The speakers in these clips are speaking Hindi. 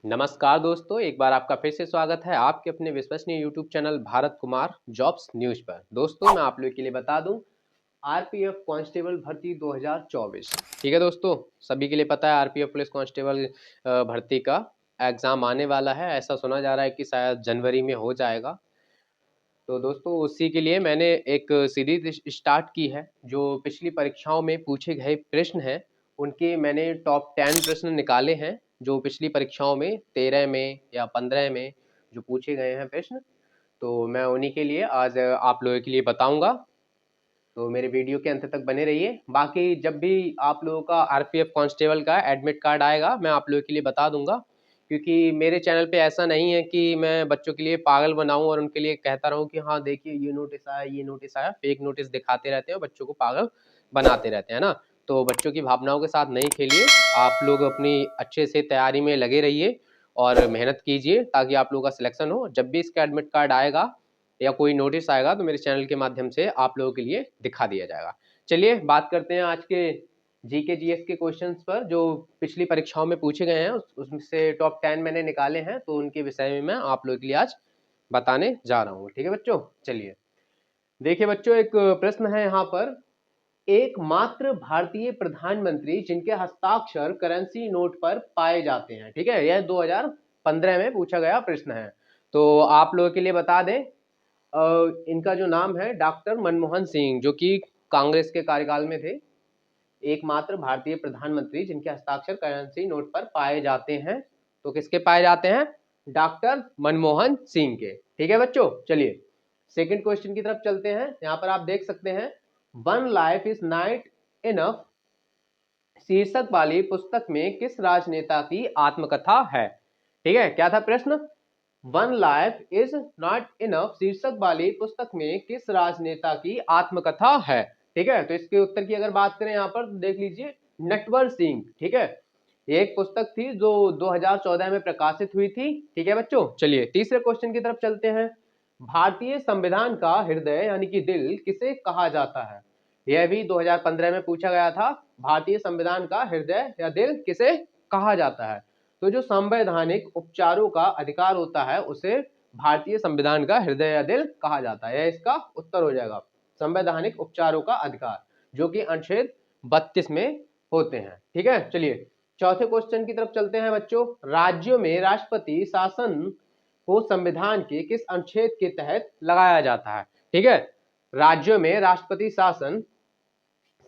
नमस्कार दोस्तों, एक बार आपका फिर से स्वागत है आपके अपने विश्वसनीय YouTube channel Bharat Kumar jobs news पर। दोस्तों मैं आप लोगों के लिए बता दूं, आरपीएफ कांस्टेबल भर्ती 2024। ठीक है दोस्तों, सभी के लिए पता है आरपीएफ पुलिस कांस्टेबल भर्ती का एग्जाम आने वाला है। ऐसा सुना जा रहा है कि शायद जनवरी में हो जाएगा। तो दोस्तों उसी के लिए मैंने एक सीरीज स्टार्ट की है। जो पिछली परीक्षाओं में पूछे गए प्रश्न हैं उनके मैंने टॉप 10 प्रश्न निकाले हैं, जो पिछली परीक्षाओं में 13 में या 15 में जो पूछे गए हैं प्रश्न। तो मैं उन्हीं के लिए आज आप लोगों के लिए बताऊंगा। तो मेरे वीडियो के अंत तक बने रहिए। बाकी जब भी आप लोगों का आरपीएफ कांस्टेबल का एडमिट कार्ड आएगा मैं आप लोगों के लिए बता दूंगा, क्योंकि मेरे चैनल पे ऐसा नहीं है कि मैं बच्चों के लिए पागल बनाऊं और उनके लिए कहता रहूं कि हाँ देखिए ये नोटिस आया ये नोटिस आया। फेक नोटिस दिखाते रहते हैं, बच्चों को पागल बनाते रहते हैं ना। तो बच्चों की भावनाओं के साथ नहीं खेलिए, आप लोग अपनी अच्छे से तैयारी में लगे रहिए और मेहनत कीजिए ताकि आप लोगों का सिलेक्शन हो। जब भी इसका एडमिट कार्ड आएगा या कोई नोटिस आएगा तो मेरे चैनल के माध्यम से आप लोगों के लिए दिखा दिया जाएगा। चलिए बात करते हैं आज के जीके जीएस के क्वेश्चंस पर, जो पिछली परीक्षाओं में पूछे गए हैं उसमें से टॉप 10 मैंने निकाले हैं। तो उनके विषय में मैं आप लोगों के लिए आज बताने जा रहा हूँ। ठीक है बच्चों, चलिए देखिए बच्चों, एक प्रश्न है यहाँ पर। एकमात्र भारतीय प्रधानमंत्री जिनके हस्ताक्षर करेंसी नोट पर पाए जाते हैं। ठीक है, यह 2015 में पूछा गया प्रश्न है। तो आप लोगों के लिए बता दें, इनका जो नाम है डॉक्टर मनमोहन सिंह, जो कि कांग्रेस के कार्यकाल में थे। एकमात्र भारतीय प्रधानमंत्री जिनके हस्ताक्षर करेंसी नोट पर पाए जाते हैं। तो किसके पाए जाते हैं? डॉक्टर मनमोहन सिंह के। ठीक है बच्चों, चलिए सेकंड क्वेश्चन की तरफ चलते हैं। यहाँ पर आप देख सकते हैं, one life is not enough शीर्षक वाली पुस्तक में किस राजनेता की आत्मकथा है? ठीक है, क्या था प्रश्न? One life is not enough शीर्षक वाली पुस्तक में किस राजनेता की आत्मकथा है? ठीक है, तो इसके उत्तर की अगर बात करें यहाँ पर तो देख लीजिए, नटवर सिंह। ठीक है, ये एक पुस्तक थी जो 2014 में प्रकाशित हुई थी। ठीक है बच्चों, चलिए तीसरे क्वेश्चन की तरफ चलते हैं। भारतीय संविधान का हृदय यानी कि दिल किसे कहा जाता है? यह भी 2015 में पूछा गया था। भारतीय संविधान का हृदय या दिल किसे कहा जाता है? तो जो संवैधानिक उपचारों का अधिकार होता है उसे भारतीय संविधान का हृदय या दिल कहा जाता है। यह इसका उत्तर हो जाएगा, संवैधानिक उपचारों का अधिकार, जो कि अनुच्छेद 32 में होते हैं। ठीक है, चलिए चौथे क्वेश्चन की तरफ चलते हैं बच्चों। राज्यों में राष्ट्रपति शासन को संविधान के किस अनुच्छेद के तहत लगाया जाता है? ठीक है, राज्यों में राष्ट्रपति शासन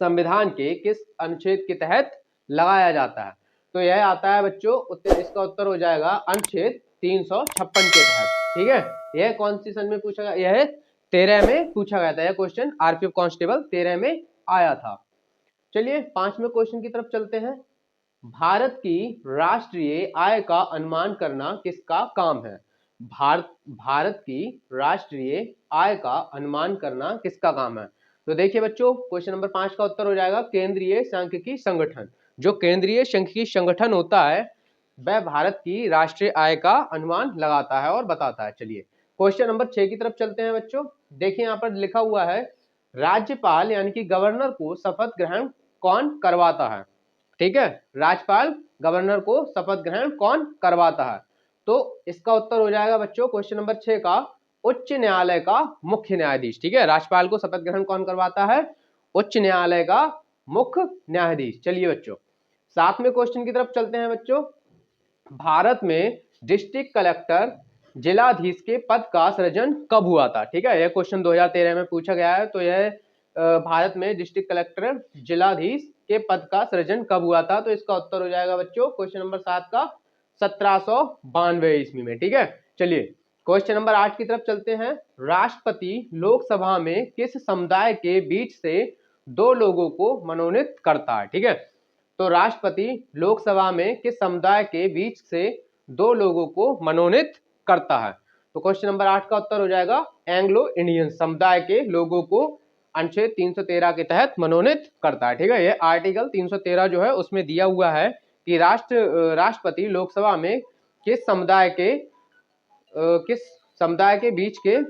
संविधान के किस अनुच्छेद के तहत लगाया जाता है? तो यह आता है बच्चों उत्तर, इसका उत्तर हो जाएगा अनुच्छेद 356 के तहत। ठीक है, यह कौन सी सन में पूछा गया? यह 13 में पूछा गया था। यह क्वेश्चन आरपीएफ कांस्टेबल 13 में आया था। चलिए पांचवें क्वेश्चन की तरफ चलते हैं। भारत की राष्ट्रीय आय का अनुमान करना किसका काम है? भारत की राष्ट्रीय आय का अनुमान करना किसका काम है? तो देखिए बच्चों, क्वेश्चन नंबर 5 का उत्तर हो जाएगा केंद्रीय सांख्यिकी संगठन। जो केंद्रीय सांख्यिकी संगठन होता है वह भारत की राष्ट्रीय आय का अनुमान लगाता है और बताता है। चलिए क्वेश्चन नंबर 6 की तरफ चलते हैं बच्चों। देखिए यहाँ पर लिखा हुआ है, राज्यपाल यानी कि गवर्नर को शपथ ग्रहण कौन करवाता है? ठीक है, राज्यपाल गवर्नर को शपथ ग्रहण कौन करवाता है? तो इसका उत्तर हो जाएगा बच्चों क्वेश्चन नंबर 6 का उच्च न्यायालय का मुख्य न्यायाधीश। ठीक है, राज्यपाल को शपथ ग्रहण कौन करवाता है? उच्च न्यायालय का मुख्य न्यायाधीश। चलिए बच्चों सातवें क्वेश्चन की तरफ चलते हैं बच्चों। भारत में डिस्ट्रिक्ट कलेक्टर जिलाधीश के पद का सृजन कब हुआ था? ठीक है, यह क्वेश्चन 2013 में पूछा गया है। तो यह भारत में डिस्ट्रिक्ट कलेक्टर जिलाधीश के पद का सृजन कब हुआ था? तो इसका उत्तर हो जाएगा बच्चों क्वेश्चन नंबर 7 का 1792 ईस्वी में। ठीक है, चलिए क्वेश्चन नंबर 8 की तरफ चलते हैं। राष्ट्रपति लोकसभा में किस समुदाय के बीच से दो लोगों को मनोनीत करता है? ठीक है, तो राष्ट्रपति लोकसभा में किस समुदाय के बीच से दो लोगों को मनोनीत करता है? तो क्वेश्चन नंबर 8 का उत्तर हो जाएगा एंग्लो इंडियन समुदाय के लोगों को अनुच्छेद 313 के तहत मनोनीत करता है। ठीक है, ये आर्टिकल 313 जो है उसमें दिया हुआ है कि राष्ट्रपति लोकसभा में किस समुदाय के बीच के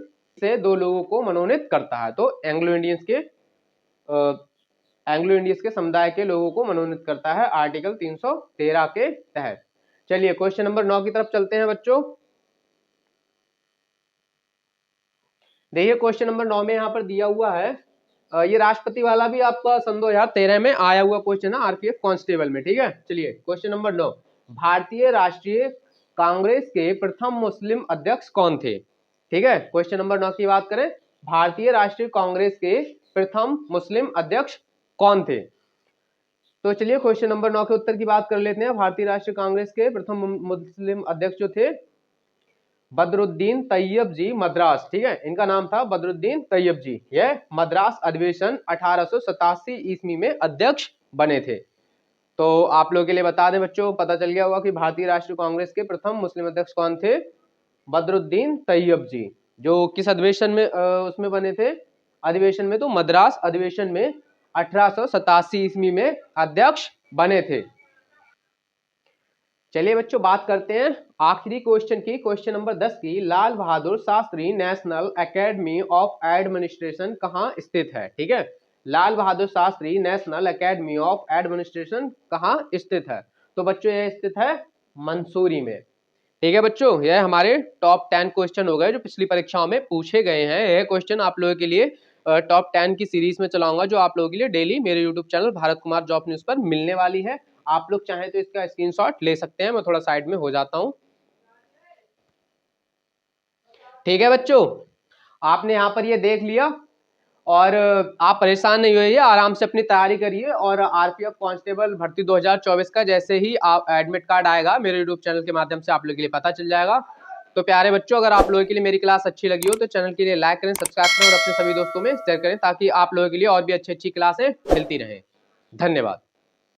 से दो लोगों को मनोनीत करता है। तो एंग्लो इंडियंस के समुदाय के लोगों को मनोनीत करता है आर्टिकल 313 के तहत। चलिए क्वेश्चन नंबर 9 की तरफ चलते हैं बच्चों। देखिए क्वेश्चन नंबर 9 में यहाँ पर दिया हुआ है, ये राष्ट्रपति वाला भी आपका सन 2013 में आया हुआ क्वेश्चन है आरपीएफ कांस्टेबल में। ठीक है, चलिए क्वेश्चन नंबर 9, भारतीय राष्ट्रीय कांग्रेस के प्रथम मुस्लिम अध्यक्ष कौन थे? ठीक है, क्वेश्चन नंबर 9 की बात करें, भारतीय राष्ट्रीय कांग्रेस के प्रथम मुस्लिम अध्यक्ष कौन थे? तो चलिए क्वेश्चन नंबर 9 के उत्तर की बात कर लेते हैं। भारतीय राष्ट्रीय कांग्रेस के प्रथम मुस्लिम अध्यक्ष जो थे बदरुद्दीन तैयब जी मद्रास। ठीक है, इनका नाम था बदरुद्दीन तैयब जी। यह मद्रास अधिवेशन 1887 ईस्वी में अध्यक्ष बने थे। तो आप लोगों के लिए बता दें बच्चों, पता चल गया होगा कि भारतीय राष्ट्रीय कांग्रेस के प्रथम मुस्लिम अध्यक्ष कौन थे? बदरुद्दीन तैयब जी। जो किस अधिवेशन में उसमें बने थे? अधिवेशन में, तो मद्रास अधिवेशन में 1887 ईस्वी में अध्यक्ष बने थे। चलिए बच्चों बात करते हैं आखिरी क्वेश्चन की, क्वेश्चन नंबर 10 की। Lal Bahadur Shastri National Academy of Administration कहाँ स्थित है? ठीक है, Lal Bahadur Shastri National Academy of Administration कहाँ स्थित है? तो बच्चों यह स्थित है मंसूरी में। ठीक है बच्चों, यह हमारे टॉप 10 क्वेश्चन हो गए जो पिछली परीक्षाओं में पूछे गए हैं। यह क्वेश्चन आप लोगों के लिए टॉप 10 की सीरीज में चलाऊंगा, जो आप लोगों के लिए डेली मेरे YouTube channel Bharat Kumar job news पर मिलने वाली है। आप लोग चाहें तो इसका स्क्रीनशॉट ले सकते हैं। मैं थोड़ा साइड में हो जाता हूं। ठीक है बच्चों, आपने यहाँ पर ये देख लिया और आप परेशान नहीं होइए, आराम से अपनी तैयारी करिए। और आरपीएफ कांस्टेबल भर्ती 2024 का जैसे ही आप एडमिट कार्ड आएगा मेरे यूट्यूब चैनल के माध्यम से आप लोगों के लिए पता चल जाएगा। तो प्यारे बच्चों, अगर आप लोगों के लिए मेरी क्लास अच्छी लगी हो तो चैनल के लिए लाइक करें, सब्सक्राइब करें और अपने सभी दोस्तों में शेयर करें, ताकि आप लोगों के लिए और भी अच्छी अच्छी क्लासें मिलती रहें। धन्यवाद।